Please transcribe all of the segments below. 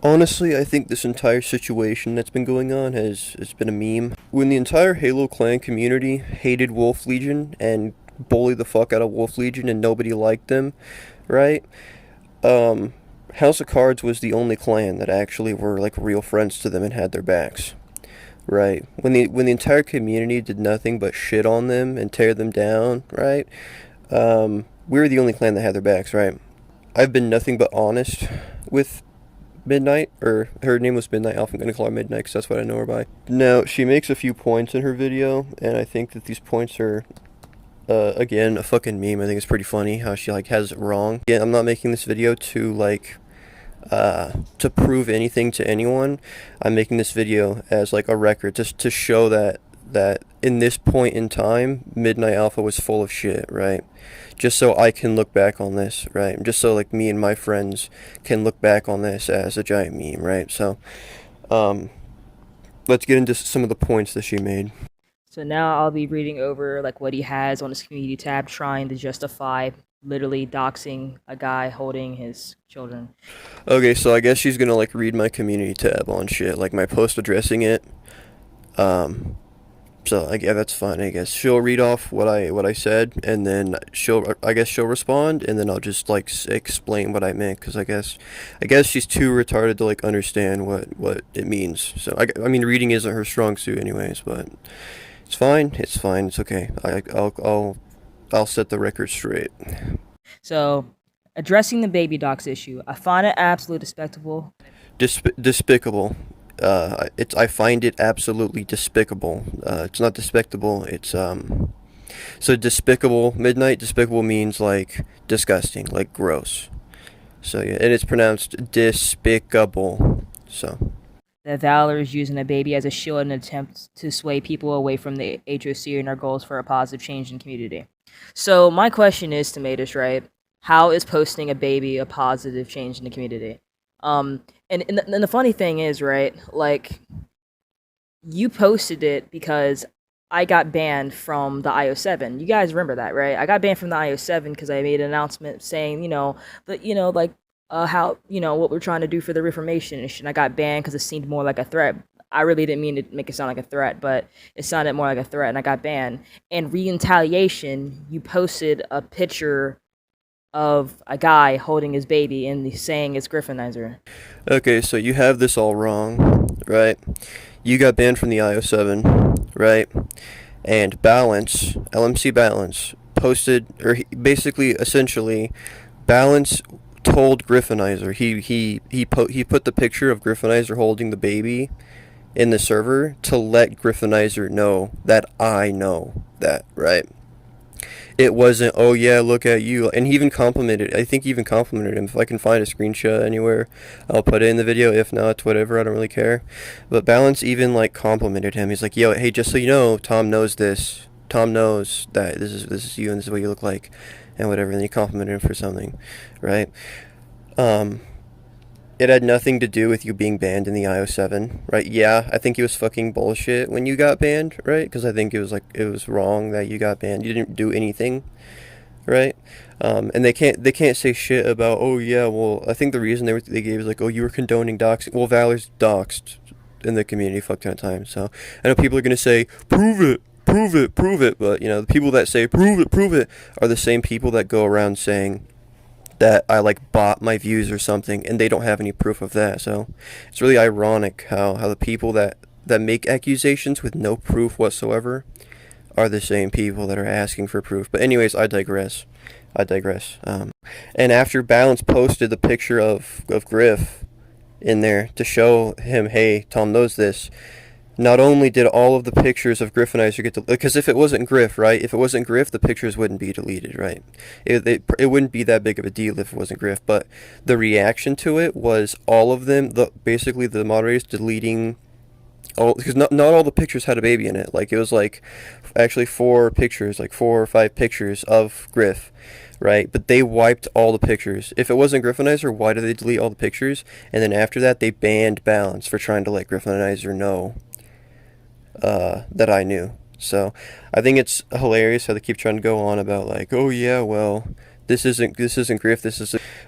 Honestly, I think this entire situation that's been going on has been a meme. When the entire Halo clan community hated Wolf Legion and bullied the fuck out of Wolf Legion and nobody liked them, right? Um, House of Cards was the only clan that actually were like real friends to them and had their backs. Right. When the entire community did nothing but shit on them and tear them down, right? We were the only clan that had their backs, right? I've been nothing but honest with Midnight, or her name was Midnight Alpha. I'm gonna call her Midnight because that's what I know her by. Now, she makes a few points in her video, and I think that these points are, again, a fucking meme. I think it's pretty funny how she, like, has it wrong. Again, I'm not making this video to, like, to prove anything to anyone. I'm making this video as like a record just to show that in this point in time, Midnight Alpha was full of shit, right? Just so I can look back on this, right? Just so like me and my friends can look back on this as a giant meme, right? So, um, let's get into some of the points that she made. So now I'll be reading over like what he has on his community tab, trying to justify literally doxing a guy holding his children. Okay, so I guess she's gonna like read my community tab on shit, like my post addressing it. Um, So like, yeah, that's fine. I guess she'll read off what I said, and then I guess she'll respond, and then I'll just like explain what I meant, because I guess she's too retarded to like understand what it means. So I mean, reading isn't her strong suit, anyways. But it's fine. It's fine. It's okay. I'll set the record straight. So addressing the baby dox issue, I find it absolutely despicable. Despicable. I find it absolutely despicable. It's not despicable. So despicable, Midnight, despicable means like disgusting, like gross. So yeah, and it's pronounced despicable. So That Valor is using a baby as a shield in an attempt to sway people away from the HOC and our goals for a positive change in the community. So my question is, Tomatoes, right? How is posting a baby a positive change in the community? And the funny thing is, right? Like you posted it because I got banned from the Io7. You guys remember that, right? I got banned from the Io7 because I made an announcement saying, like how what we're trying to do for the Reformation and shit. And I got banned because it seemed more like a threat. I really didn't mean to make it sound like a threat, but it sounded more like a threat, and I got banned. In retaliation, you posted a picture of a guy holding his baby and saying it's Griffinizer. okay, so you have this all wrong, right? You got banned from the IO7, right? And Balance, LMC Balance, posted, or basically, essentially, Balance told Griffinizer, he put the picture of Griffinizer holding the baby in the server to let Griffinizer know that I know that, right? It wasn't, oh yeah, look at you. And he even complimented, I think he even complimented him. If I can find a screenshot anywhere, I'll put it in the video. If not, whatever, I don't really care. But Balance even like complimented him. He's like, yo, hey, just so you know, Tom knows this. Tom knows that this is you and this is what you look like and whatever. And he complimented him for something, right? Um, it had nothing to do with you being banned in the IO7, right? Yeah, I think it was fucking bullshit when you got banned, right? Because I think it was wrong that you got banned. You didn't do anything, right? And they can't say shit about, oh yeah, well, I think the reason they gave is like, oh, you were condoning doxing. Well, Valor's doxed in the community a fuck ton of times. So I know people are gonna say, prove it. Prove it, prove it, but you know the people that say prove it are the same people that go around saying that I like bought my views or something, and they don't have any proof of that. So it's really ironic how the people that make accusations with no proof whatsoever are the same people that are asking for proof. But anyways, I digress. I digress. And after Balance posted the picture of Griff in there to show him, hey, Tom knows this. Not only did all of the pictures of Griffinizer get deleted, because if it wasn't Griff, right? If it wasn't Griff, the pictures wouldn't be deleted, right? It wouldn't be that big of a deal if it wasn't Griff. But the reaction to it was all of them, basically the moderators deleting all, because not all the pictures had a baby in it. Like it was like actually four pictures, like 4 or 5 pictures of Griff, right? But they wiped all the pictures. If it wasn't Griffinizer, why did they delete all the pictures? And then after that, they banned Balance for trying to let Griffinizer know that I knew. So I think it's hilarious how they keep trying to go on about like, oh yeah, well, This isn't Griff.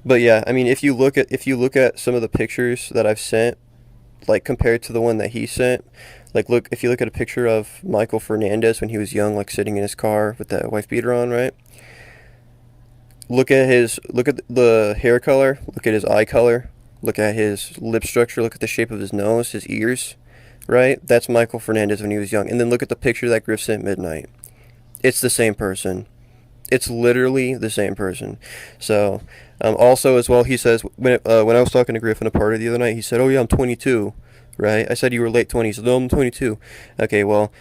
But yeah, I mean, if you look at some of the pictures that I've sent, like compared to the one that he sent, like if you look at a picture of Michael Fernandez when he was young, like sitting in his car with that wife beater on, right? Look at the hair color, look at his eye color, look at his lip structure, look at the shape of his nose, his ears, right? That's Michael Fernandez when he was young. And then look at the picture that Griff sent midnight. It's the same person. It's literally the same person. So, also as well, he says when I was talking to Griff in a party the other night, he said, "Oh yeah, I'm 22." Right? I said you were late 20s. He said, "No, I'm 22." Okay, well,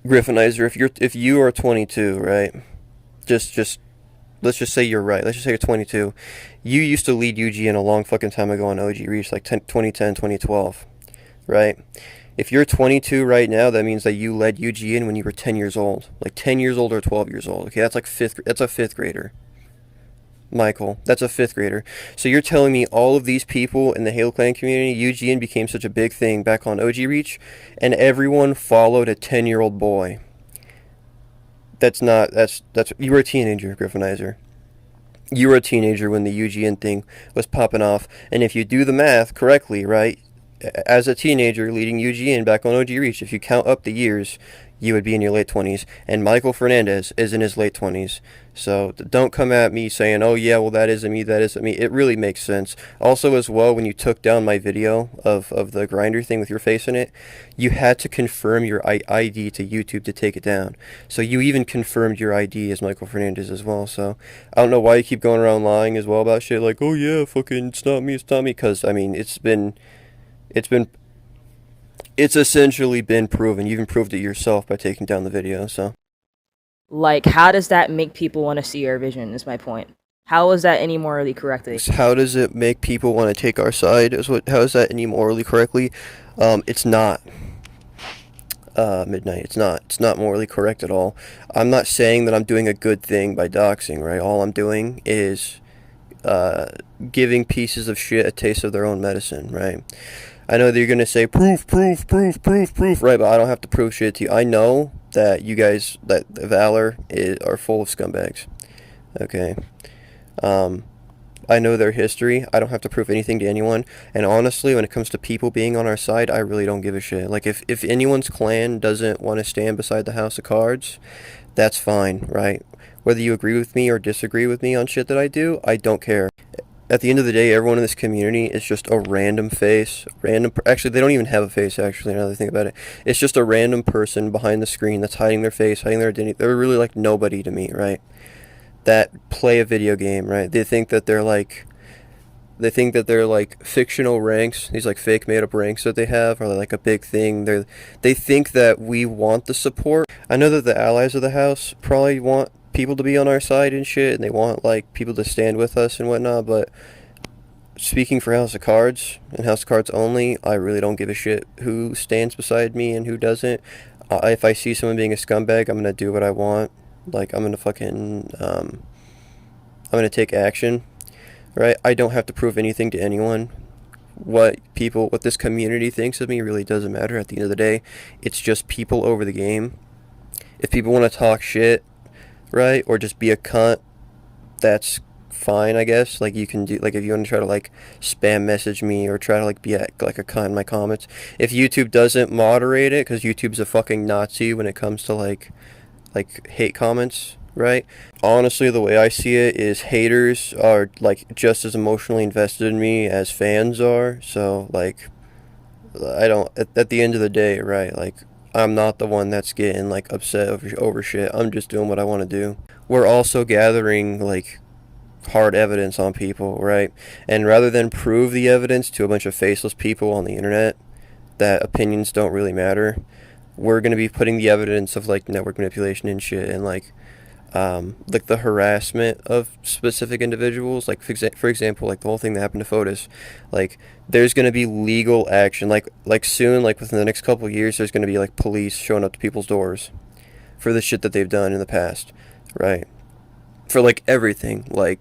Griffinizer, if you are 22, right? Just let's just say you're right. Let's just say you're 22. You used to lead UGN a long fucking time ago on OG Reach, like 2010, 2012, right? If you're 22 right now, that means that you led UGN when you were 10 years old, like 10 years old or 12 years old. Okay, that's a fifth grader. Michael, that's a fifth grader. So you're telling me all of these people in the Halo Clan community, UGN became such a big thing back on OG Reach, and everyone followed a 10-year-old boy. That's you were a teenager, Griffinizer. You were a teenager when the UGN thing was popping off, and if you do the math correctly, right, as a teenager leading UGN back on OG Reach, if you count up the years, you would be in your late 20s, and Michael Fernandez is in his late 20s. So don't come at me saying, "Oh yeah, well that isn't me, that isn't me." It really makes sense. Also, as well, when you took down my video of the grinder thing with your face in it, you had to confirm your ID to YouTube to take it down. So you even confirmed your ID as Michael Fernandez as well. So I don't know why you keep going around lying as well about shit like, "Oh yeah, fucking it's not me," because I mean it's been it's essentially been proven. You even proved it yourself by taking down the video. So Like, how does that make people want to see your vision? Is my point. How is that any morally correctly? how does it make people want to take our side? How is that any morally correctly? It's not. Midnight. It's not morally correct at all. I'm not saying that I'm doing a good thing by doxing, right? All I'm doing is giving pieces of shit a taste of their own medicine, right? I know that you're gonna say proof, right? But I don't have to prove shit to you. I know that you guys, that Valor are full of scumbags. Okay. I know their history. I don't have to prove anything to anyone. And honestly, when it comes to people being on our side, I really don't give a shit. Like, if anyone's clan doesn't want to stand beside the House of Cards, that's fine, right? Whether you agree with me or disagree with me on shit that I do, I don't care. At the end of the day, everyone in this community is just a random face. Actually, they don't even have a face, actually, now that I think about it. It's just a random person behind the screen that's hiding their face, hiding their identity. They're really like nobody to me, right? That play a video game, right? They think that they're like fictional ranks, these like fake made up ranks that they have are like a big thing. They think that we want the support. I know that the allies of the house probably want people to be on our side and shit, and they want like people to stand with us and whatnot, but speaking for House of Cards and House of Cards only, I really don't give a shit who stands beside me and who doesn't. If I see someone being a scumbag, I'm gonna do what I want. Like, I'm gonna take action, right? I don't have to prove anything to anyone. What this community thinks of me really doesn't matter at the end of the day. It's just people over the game. If people want to talk shit, right, or just be a cunt, that's fine, I guess. Like, you can do, like, if you want to try to like spam message me or try to like be like a cunt in my comments. If YouTube doesn't moderate it, because YouTube's a fucking Nazi when it comes to like hate comments, right? Honestly, the way I see it is haters are like just as emotionally invested in me as fans are. So like, I don't, at the end of the day, right, like, I'm not the one that's getting like upset over shit. I'm just doing what I want to do. We're also gathering like hard evidence on people, right? And rather than prove the evidence to a bunch of faceless people on the internet that opinions don't really matter, we're going to be putting the evidence of like network manipulation and shit, and like the harassment of specific individuals. Like, for example, like the whole thing that happened to Fotis, like, there's going to be legal action, like soon, like within the next couple of years, there's going to be like police showing up to people's doors for the shit that they've done in the past, right? For like everything, like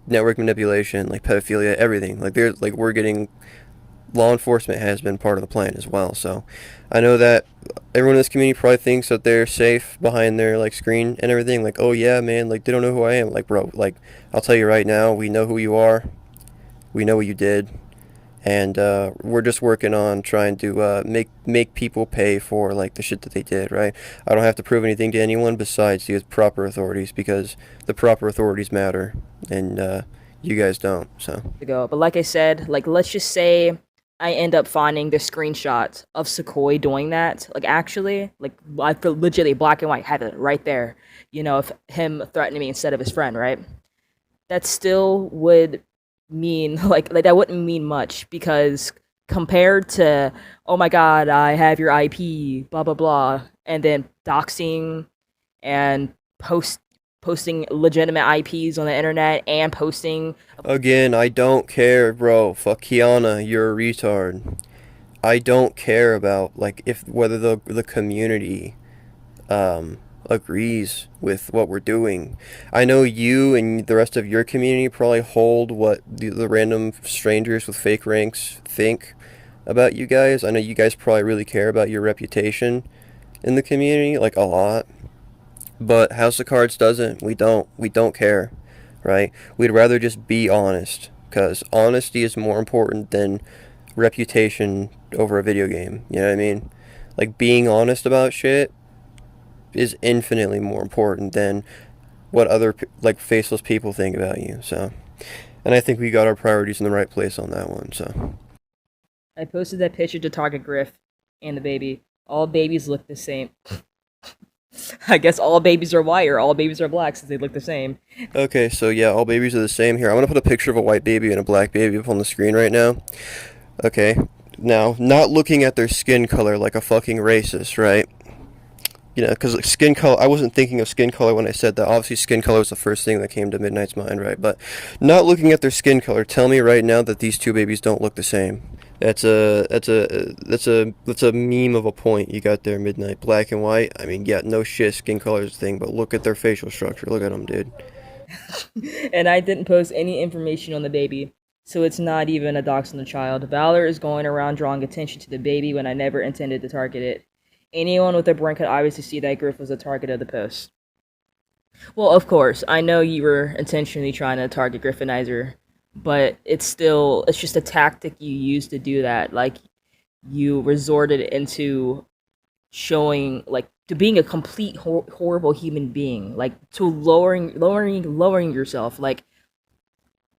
network manipulation, like pedophilia, everything. Like, we're getting law enforcement has been part of the plan as well. So I know that everyone in this community probably thinks that they're safe behind their like screen and everything. Like, oh yeah, man, like they don't know who I am. Like, bro, like I'll tell you right now, we know who you are. We know what you did, and we're just working on trying to make people pay for like the shit that they did. Right? I don't have to prove anything to anyone besides the proper authorities, because the proper authorities matter, and you guys don't. So. Ago. But like I said, like let's just say I end up finding the screenshot of Sequoia doing that. Like actually, like I feel legitimately black and white have it right there. You know, if him threatening me instead of his friend, right? That still would mean like that wouldn't mean much because compared to oh my god, I have your IP, blah blah blah, and then doxing and posting legitimate IPs on the internet and posting. Again, I don't care, bro. Fuck Kiana, you're a retard. I don't care about like if whether the community agrees with what we're doing. I know you and the rest of your community probably hold what the random strangers with fake ranks think about you guys. I know you guys probably really care about your reputation in the community, like a lot. But House of Cards doesn't. We don't. We don't care, right? We'd rather just be honest, because honesty is more important than reputation over a video game. You know what I mean? Like being honest about shit is infinitely more important than what other like faceless people think about you. So, and I think we got our priorities in the right place on that one. So, I posted that picture to target Griff and the baby. All babies look the same. I guess all babies are white or all babies are black since they look the same. okay, so yeah, all babies are the same here. I'm gonna put a picture of a white baby and a black baby up on the screen right now. Okay, now not looking at their skin color like a fucking racist, right? You know, because skin color, I wasn't thinking of skin color when I said that. Obviously, skin color was the first thing that came to Midnight's mind, right? But not looking at their skin color, tell me right now that these two babies don't look the same. That's a meme of a point you got there, Midnight. Black and white. I mean, yeah, no shit, skin color is a thing, but look at their facial structure. Look at them, dude. And I didn't post any information on the baby, so it's not even a dox on the child. Valor is going around drawing attention to the baby when I never intended to target it. Anyone with a brain could obviously see that Griff was the target of the post. Well, of course, I know you were intentionally trying to target Griffinizer, but it's just a tactic you use to do that. Like, you resorted into showing, like, to being a complete horrible human being, like, to lowering yourself, like,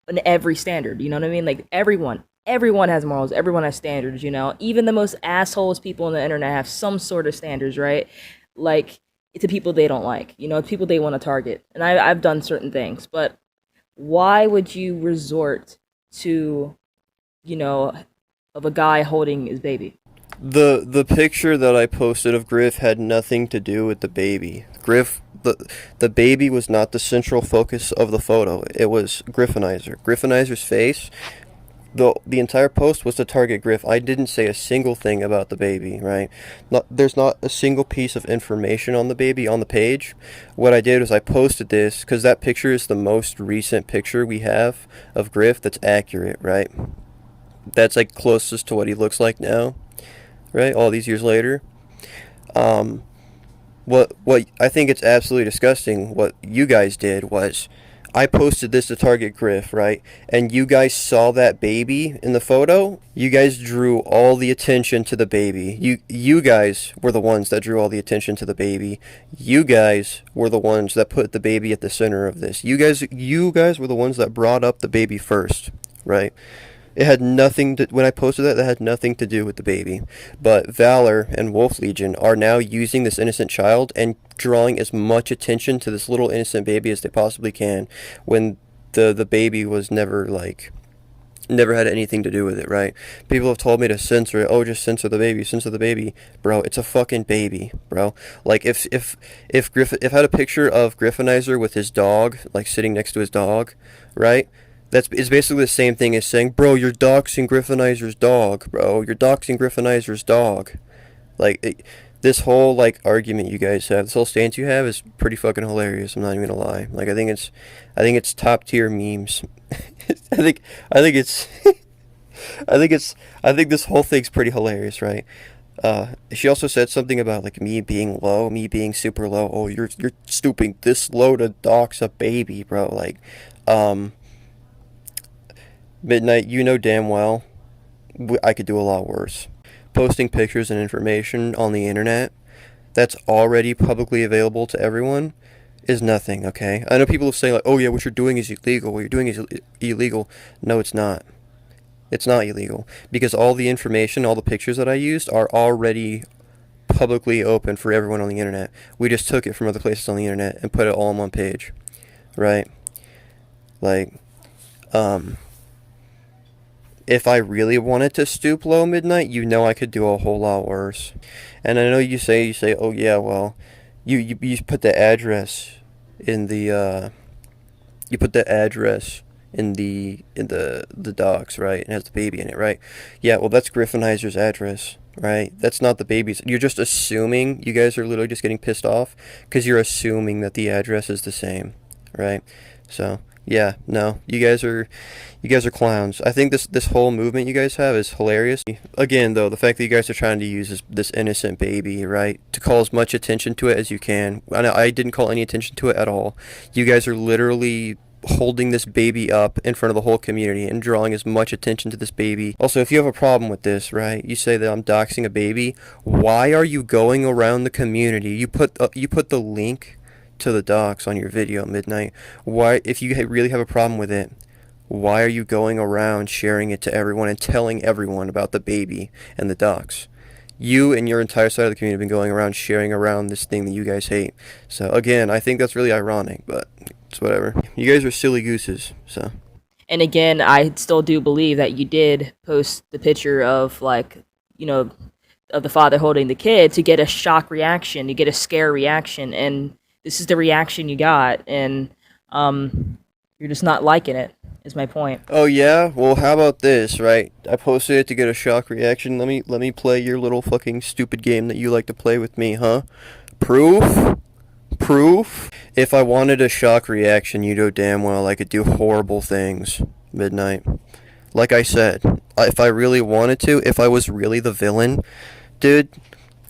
in every standard, you know what I mean? Like, everyone has morals, everyone has standards, you know? Even the most assholes people on the internet have some sort of standards, right? Like, to people they don't like, you know, people they want to target. And I've done certain things, but why would you resort to, you know, of a guy holding his baby? The picture that I posted of Griff had nothing to do with the baby. The baby was not the central focus of the photo. It was Griffinizer. Griffinizer's face. The entire post was to target Griff. I didn't say a single thing about the baby, right? There's not a single piece of information on the baby on the page. What I did was I posted this because that picture is the most recent picture we have of Griff that's accurate, right? That's like closest to what he looks like now, right? All these years later. What I think it's absolutely disgusting. What you guys did was I posted this to target Griff, right? And you guys saw that baby in the photo. You guys drew all the attention to the baby. You guys were the ones that drew all the attention to the baby. You guys were the ones that put the baby at the center of this. You guys were the ones that brought up the baby first, right? It had nothing to, when I posted that had nothing to do with the baby. But Valor and Wolf Legion are now using this innocent child and drawing as much attention to this little innocent baby as they possibly can, when the baby was never had anything to do with it, right? People have told me to censor it. Oh, just censor the baby, censor the baby. Bro, it's a fucking baby, bro. Like if I had a picture of Griffinizer with his dog, like sitting next to his dog, right? It's basically the same thing as saying, bro, you're doxing Griffinizer's dog, bro. You're doxing Griffinizer's dog. This whole, like, argument you guys have, this whole stance you have is pretty fucking hilarious, I'm not even gonna lie. Like, I think it's top tier memes. I think it's, I think this whole thing's pretty hilarious, right? She also said something about like me being low, me being super low. Oh, you're stooping this low to dox a baby, bro. Like, um, Midnight, you know damn well I could do a lot worse. Posting pictures and information on the internet that's already publicly available to everyone is nothing, okay? I know people will say like, "Oh yeah, what you're doing is illegal. What you're doing is illegal." No, it's not. It's not illegal because all the information, all the pictures that I used are already publicly open for everyone on the internet. We just took it from other places on the internet and put it all on one page, right? Like, um, if I really wanted to stoop low, Midnight, you know I could do a whole lot worse. And I know you say, oh yeah, well, you put the address in the you put the address in the docs, right? And has the baby in it, right? Yeah, well that's Griffenheiser's address, right? That's not the baby's. You're just assuming. You guys are literally just getting pissed off because you're assuming that the address is the same, right? So yeah, no, you guys are clowns. I think this whole movement you guys have is hilarious. Again, though, the fact that you guys are trying to use this innocent baby, right, to call as much attention to it as you can. I didn't call any attention to it at all. You guys are literally holding this baby up in front of the whole community and drawing as much attention to this baby. Also, if you have a problem with this, right, you say that I'm doxing a baby. Why are you going around the community? You put the link to the docs on your video, Midnight. Why, if you really have a problem with it, why are you going around sharing it to everyone and telling everyone about the baby and the docs? You and your entire side of the community have been going around sharing around this thing that you guys hate. So again, I think that's really ironic, but it's whatever. You guys are silly gooses, so. And again, I still do believe that you did post the picture of, like, you know, of the father holding the kid to get a shock reaction, to get a scare reaction, and this is the reaction you got, and you're just not liking it, is my point. Oh yeah? Well, how about this, right? I posted it to get a shock reaction. Let me play your little fucking stupid game that you like to play with me, huh? Proof? Proof? If I wanted a shock reaction, you know damn well I could do horrible things, Midnight. Like I said, if I really wanted to, if I was really the villain, dude,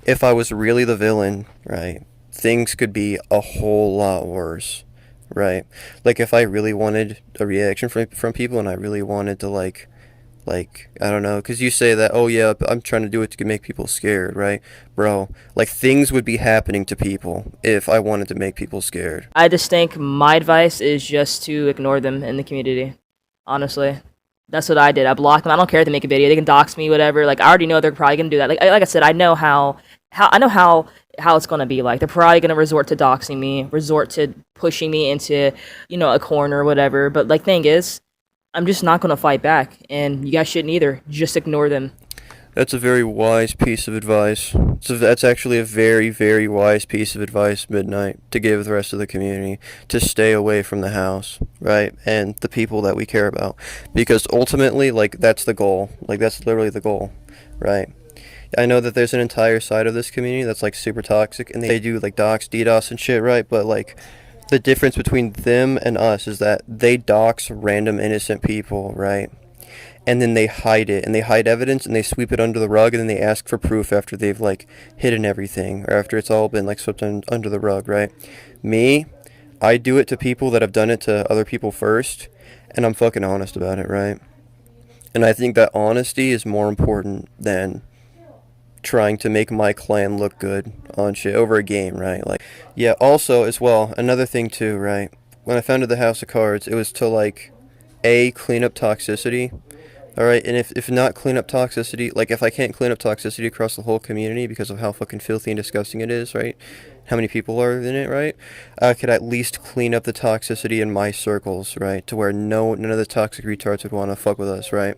if I was really the villain, right, things could be a whole lot worse, right? Like if I really wanted a reaction from people and I really wanted to I don't know, because you say that, oh yeah, I'm trying to do it to make people scared, right? Bro, like things would be happening to people if I wanted to make people scared. I just think my advice is just to ignore them in the community. Honestly, that's what I did. I blocked them. I don't care if they make a video. They can dox me, whatever. Like I already know they're probably gonna do that. Like I said, I know how it's gonna be. Like they're probably gonna resort to doxing me, resort to pushing me into, a corner or whatever. But like thing is, I'm just not gonna fight back, and you guys shouldn't either. Just ignore them. That's a very wise piece of advice. So that's actually a very, very wise piece of advice, Midnight, to give the rest of the community, to stay away from the house, right? And the people that we care about. Because ultimately, like, that's the goal. Like, that's literally the goal, right? I know that there's an entire side of this community that's, like, super toxic, and they do, like, dox, DDoS and shit, right? But, like, the difference between them and us is that they dox random innocent people, right? And then they hide it, and they hide evidence, and they sweep it under the rug, and then they ask for proof after they've, like, hidden everything, or after it's all been, like, swept under the rug, right? Me, I do it to people that have done it to other people first, and I'm fucking honest about it, right? And I think that honesty is more important than trying to make my clan look good on shit over a game, right? Like, yeah, also, as well, another thing, too, right? When I founded the House of Cards, it was to, like, clean up toxicity. Alright, and if not clean up toxicity, like if I can't clean up toxicity across the whole community because of how fucking filthy and disgusting it is, right? How many people are in it, right? I could at least clean up the toxicity in my circles, right? To where none of the toxic retards would want to fuck with us, right?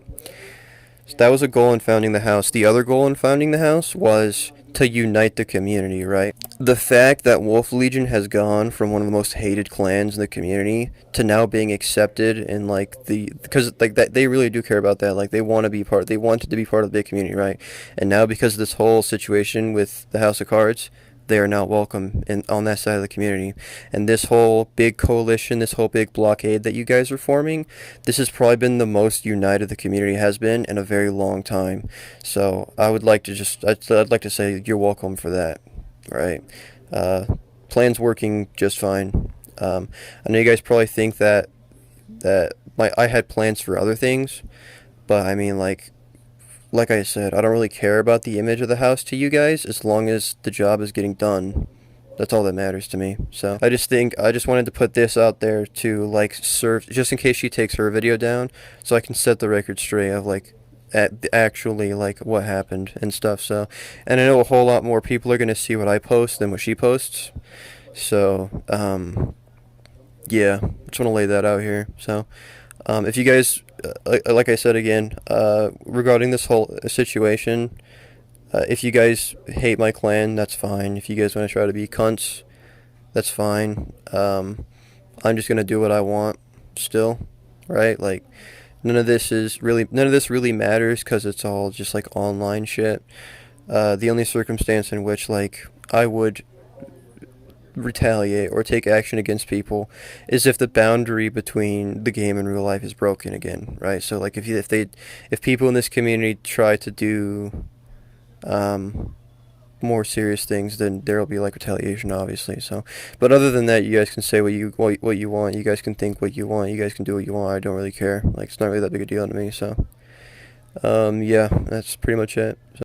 So that was a goal in founding the house. The other goal in founding the house was to unite the community, right? The fact that Wolf Legion has gone from one of the most hated clans in the community to now being accepted in because like that they really do care about that. Like they wanted to be part of the big community, right? And now because of this whole situation with the House of Cards, they are not welcome on that side of the community. And this whole big coalition, this whole big blockade that you guys are forming, this has probably been the most united the community has been in a very long time. So I would like to I'd like to say you're welcome for that, right? Uh, Plan's working just fine. I know you guys probably think that I had plans for other things, but I mean, like I said, I don't really care about the image of the house to you guys as long as the job is getting done. That's all that matters to me. So I just wanted to put this out there to like serve just in case she takes her video down, so I can set the record straight of like actually like what happened and stuff. So, and I know a whole lot more people are gonna see what I post than what she posts. So yeah, just want to lay that out here. So if you guys, like I said again, regarding this whole situation, if you guys hate my clan, that's fine. If you guys want to try to be cunts, that's fine. I'm just gonna do what I want still, right? Like none of this really matters because it's all just like online shit. The only circumstance in which like I would retaliate or take action against people is if the boundary between the game and real life is broken again, right? So like if people in this community try to do more serious things, then there'll be like retaliation, obviously. So, but other than that, you guys can say what you want. You guys can think what you want. You guys can do what you want. I don't really care. Like it's not really that big a deal to me. So, yeah, that's pretty much it. So.